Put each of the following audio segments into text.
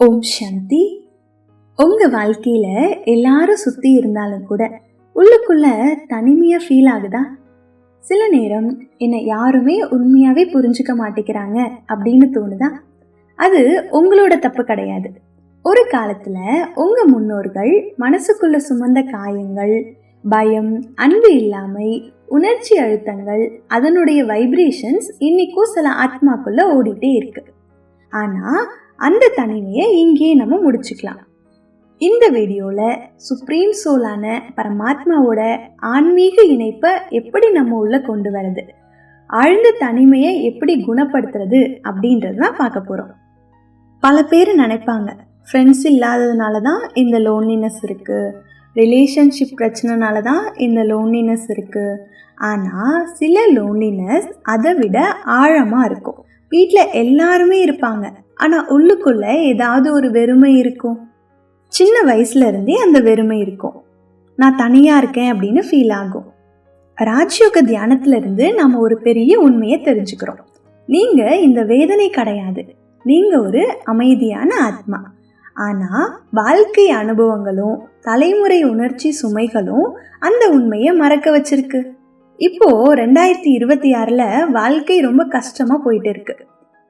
ஓம் சாந்தி. உங்கள் வாழ்க்கையில் எல்லாரும் சுற்றி இருந்தாலும் கூட உள்ளுக்குள்ள தனிமையாக ஃபீல் ஆகுதா? சில நேரம் என்னை யாருமே உண்மையாகவே புரிஞ்சுக்க மாட்டேங்கிறாங்க அப்படின்னு தோணுதா? அது உங்களோட தப்பு கிடையாது. ஒரு காலத்தில் உங்கள் முன்னோர்கள் மனசுக்குள்ள சுமந்த காயங்கள், பயம், அன்பு இல்லாமை, உணர்ச்சி அழுத்தங்கள், அதனுடைய வைப்ரேஷன்ஸ் இன்னைக்கும் சில ஆத்மாக்குள்ள ஓடிட்டே இருக்கு. ஆனால் அந்த தனிமையை இங்கேயே நம்ம முடிச்சுக்கலாம். இந்த வீடியோவில் சுப்ரீம் சோலான பரமாத்மாவோட ஆன்மீக இணைப்பை எப்படி நம்ம உள்ள கொண்டு வரது, ஆழ்ந்த தனிமையை எப்படி குணப்படுத்துறது அப்படின்றது தான் பார்க்க போகிறோம். பல பேர் நினைப்பாங்க, ஃப்ரெண்ட்ஸ் இல்லாததுனால தான் இந்த லோன்லினஸ் இருக்குது, ரிலேஷன்ஷிப் பிரச்சனைனால தான் இந்த லோன்லினஸ் இருக்குது. ஆனால் சில லோன்லினஸ் அதை விட ஆழமாக இருக்கும். வீட்டில் எல்லாருமே இருப்பாங்க, ஆனால் உள்ளுக்குள்ளே ஏதாவது ஒரு வெறுமை இருக்கும். சின்ன வயசுலேருந்தே அந்த வெறுமை இருக்கும். நான் தனியாக இருக்கேன் அப்படின்னு ஃபீல் ஆகும். ராஜயோக தியானத்திலிருந்து நம்ம ஒரு பெரிய உண்மையை தெரிஞ்சுக்கிறோம். நீங்கள் இந்த வேதனை கிடையாது, நீங்கள் ஒரு அமைதியான ஆத்மா. ஆனால் வாழ்க்கை அனுபவங்களும் தலைமுறை உணர்ச்சி சுமைகளும் அந்த உண்மையை மறக்க வச்சிருக்கு. இப்போது 2026 வாழ்க்கை ரொம்ப கஷ்டமாக போயிட்டு இருக்கு.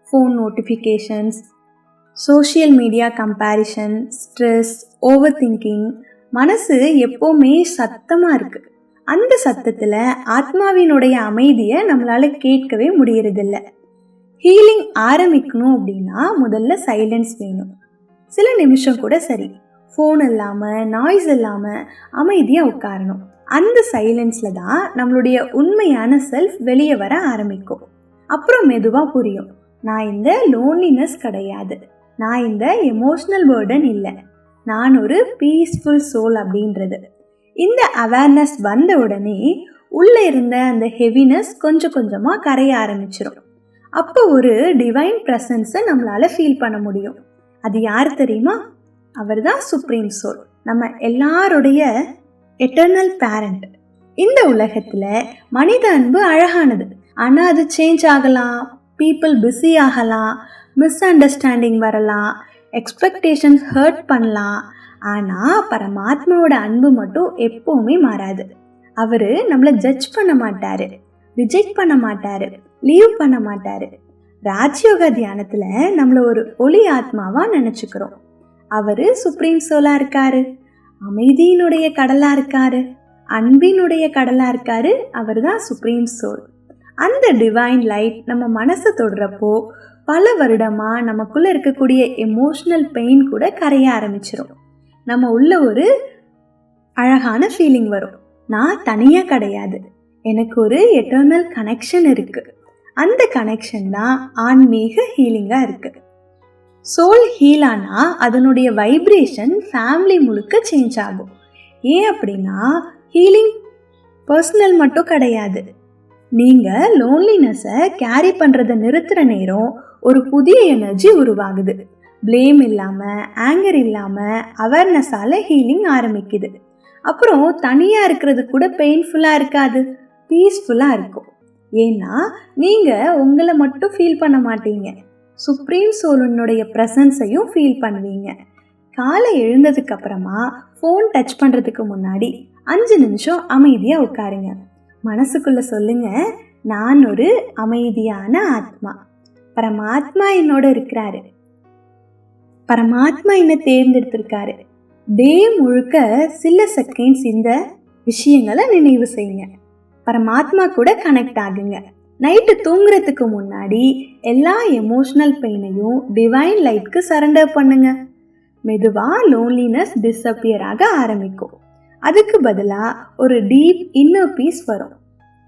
Phone notifications, social media comparison, stress, over thinking, மனசு எப்போவுமே சத்தமாக இருக்குது. அந்த சத்தத்தில் ஆத்மாவினுடைய அமைதியை நம்மளால் கேட்கவே முடியறதில்ல. ஹீலிங் ஆரம்பிக்கணும் அப்படின்னா முதல்ல சைலன்ஸ் வேணும். சில நிமிஷம் கூட சரி, ஃபோன் இல்லாமல், நாய்ஸ் இல்லாமல் அமைதியாக உட்காரணும். அந்த சைலன்ஸில் தான் நம்மளுடைய உண்மையான செல்ஃப் வெளியே வர ஆரம்பிக்கும். அப்புறம் மெதுவாக புரியும், நான் இந்த லோன்லினஸ் கிடையாது, நான் இந்த எமோஷ்னல் பேர்டன் இல்லை, நான் ஒரு பீஸ்ஃபுல் சோல் அப்படின்றது. இந்த அவேர்னஸ் வந்த உடனே உள்ளே இருந்த அந்த ஹெவினஸ் கொஞ்சம் கொஞ்சமாக கரைய ஆரம்பிச்சிடும். அப்போ ஒரு டிவைன் ப்ரெசன்ஸை நம்மளால் ஃபீல் பண்ண முடியும். அது யார் தெரியுமா? அவர் தான் சுப்ரீம் சோல், நம்ம எல்லாருடைய எட்டர்னல் பேரண்ட். இந்த உலகத்தில் மனித அன்பு அழகானது, ஆனால் அது சேஞ்ச் ஆகலாம், பீப்புள் பிஸி ஆகலாம், மிஸ் அண்டர்ஸ்டாண்டிங் வரலாம், எக்ஸ்பெக்டேஷன்ஸ் ஹர்ட் பண்ணலாம். ஆனால் பரமாத்மாவோட அன்பு மட்டும் எப்போவுமே மாறாது. அவர் நம்மளை ஜட்ஜ் பண்ண மாட்டார், ரிஜெக்ட் பண்ண மாட்டார், லீவ் பண்ண மாட்டார். ராஜயோக தியானத்தில் நம்மளை ஒரு ஒளி ஆத்மாவாக நினச்சிக்கிறோம். அவர் சுப்ரீம் சோலாக இருக்காரு, அமைதியினுடைய கடலாக இருக்காரு, அன்பினுடைய கடலாக இருக்காரு. அவர் தான் சுப்ரீம் சோல். அந்த டிவைன் லைட் நம்ம மனசை தொடுறப்போ பல வருடமாக நமக்குள்ளே இருக்கக்கூடிய எமோஷ்னல் பெயின் கூட கரைய ஆரம்பிச்சிடும். நம்ம உள்ள ஒரு அழகான ஃபீலிங் வரும், நான் தனியாக கிடையாது, எனக்கு ஒரு எட்டர்னல் கனெக்ஷன் இருக்குது. அந்த கனெக்ஷன் தான் ஆன்மீக ஹீலிங்காக இருக்குது. சோல் ஹீல் ஆனால் அதனுடைய வைப்ரேஷன் ஃபேமிலி முழுக்க சேஞ்ச் ஆகும். ஏன் அப்படின்னா ஹீலிங் பர்சனல் மட்டும் கிடையாது. நீங்கள் லோன்லினஸை கேரி பண்ணுறதை நிறுத்துகிற நேரம் ஒரு புதிய எனர்ஜி உருவாகுது. ப்ளேம் இல்லாமல், ஆங்கர் இல்லாமல், அவேர்னஸால் ஹீலிங் ஆரம்பிக்குது. அப்புறம் தனியாக இருக்கிறது கூட பெயின்ஃபுல்லாக இருக்காது, பீஸ்ஃபுல்லாக இருக்கும். ஏன்னா நீங்கள் உங்களை மட்டும் ஃபீல் பண்ண மாட்டீங்க, சுப்ரீம் சோலினுடைய ப்ரெசன்ஸையும் ஃபீல் பண்ணுவீங்க. காலை எழுந்ததுக்கு அப்புறமா ஃபோன் டச் பண்ணுறதுக்கு முன்னாடி 5 நிமிஷம் அமைதியாக உட்காருங்க. மனசுக்குள்ளே சொல்லுங்க, நான் ஒரு அமைதியான ஆத்மா, பரமாத்மா என்னோட இருக்கிறாரு, பரமாத்மா என்னை தேர்ந்தெடுத்திருக்காரு. டே முழுக்க சில செகண்ட்ஸ் இந்த விஷயங்களை நினைவு செய்யுங்க. பரமாத்மா கூட கனெக்ட் ஆகுங்க. நைட்டு தூங்குறதுக்கு முன்னாடி எல்லா எமோஷ்னல் பெயினையும் டிவைன் லைட்க்கு சரண்டர் பண்ணுங்க. மெதுவாக லோன்லினஸ் டிஸப்பியர் ஆக ஆரம்பிக்கும். அதுக்கு பதிலாக ஒரு டீப் இன்னர் பீஸ் வரும்.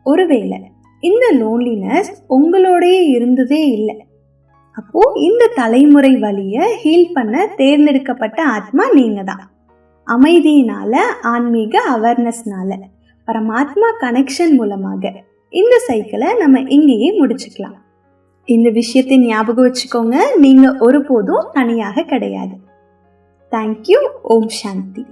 ஒருவேளை இந்த லோன்லினஸ் உங்களோடையே இருந்ததே இல்லை, அப்போது இந்த தலைமுறை வழியை ஹீல் பண்ண தேர்ந்தெடுக்கப்பட்ட ஆத்மா நீங்கள் தான். அமைதியினால், ஆன்மீக அவேர்னஸ்னால, பரமாத்மா கனெக்ஷன் மூலமாக இந்த சைக்கிளை நம்ம இங்கேயே முடிச்சுக்கலாம். இந்த விஷயத்தை ஞாபகம் வச்சுக்கோங்க, நீங்கள் ஒருபோதும் தனியாக கிடையாது. தேங்க்யூ. ஓம் சாந்தி.